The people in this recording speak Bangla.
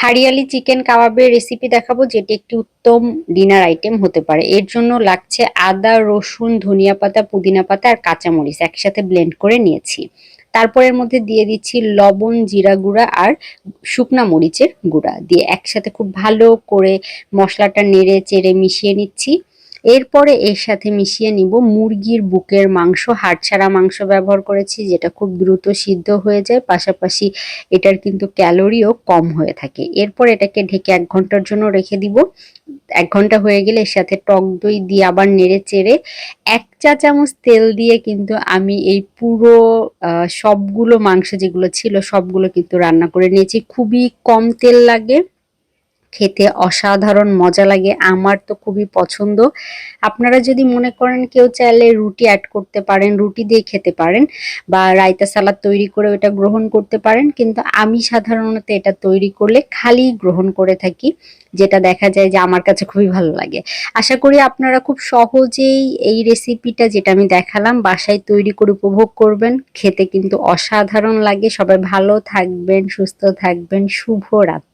হারিয়ালি চিকেন কাবাবের রেসিপি দেখাবো, যেটি একটি উত্তম ডিনার আইটেম হতে পারে। এর জন্য লাগছে আদা, রসুন, ধনিয়া পাতা, পুদিনা পাতা আর কাঁচামরিচ একসাথে ব্লেন্ড করে নিয়েছি। তারপর এর মধ্যে দিয়ে দিচ্ছি লবণ, জিরা গুঁড়া আর শুকনা মরিচের গুঁড়া দিয়ে একসাথে খুব ভালো করে মশলাটা নেড়ে চেড়ে মিশিয়ে নিচ্ছি। এরপরে এর সাথে মিশিয়ে নিব মুরগির বুকের মাংস, হাড় ছাড়া মাংস ব্যবহার করেছি, যেটা খুব দ্রুত সিদ্ধ হয়ে যায়, পাশাপাশি এটার কিন্তু ক্যালোরিও কম হয়ে থাকে। এরপর এটাকে ঢেকে 1 ঘন্টার জন্য রেখে দিব। 1 ঘন্টা হয়ে গেলে এর সাথে টক দই দিয়ে আবার নেড়ে চেড়ে 1 চা চামচ তেল দিয়ে কিন্তু আমি এই পুরো সবগুলো মাংস যেগুলো ছিল সবগুলো কিন্তু রান্না করে নিয়েছি। খুবই কম তেল লাগে, খেতে অসাধারণ মজা লাগে, আমার তো খুবই পছন্দ। আপনারা যদি মনে করেন কেউ চাইলে রুটি অ্যাড করতে পারেন, রুটি দিয়ে খেতে পারেন, বা রায়তা সালাদ তৈরি করে ওটা গ্রহণ করতে পারেন, কিন্তু আমি সাধারণত এটা তৈরি করলে খালি গ্রহণ করে থাকি, যেটা দেখা যায় যে আমার কাছে খুবই ভালো লাগে। আশা করি আপনারা খুব সহজেই এই রেসিপিটা যেটা আমি দেখালাম বাসায় তৈরি করে উপভোগ করবেন, খেতে কিন্তু অসাধারণ লাগে। সবাই ভালো থাকবেন, সুস্থ থাকবেন, শুভরাত্রি।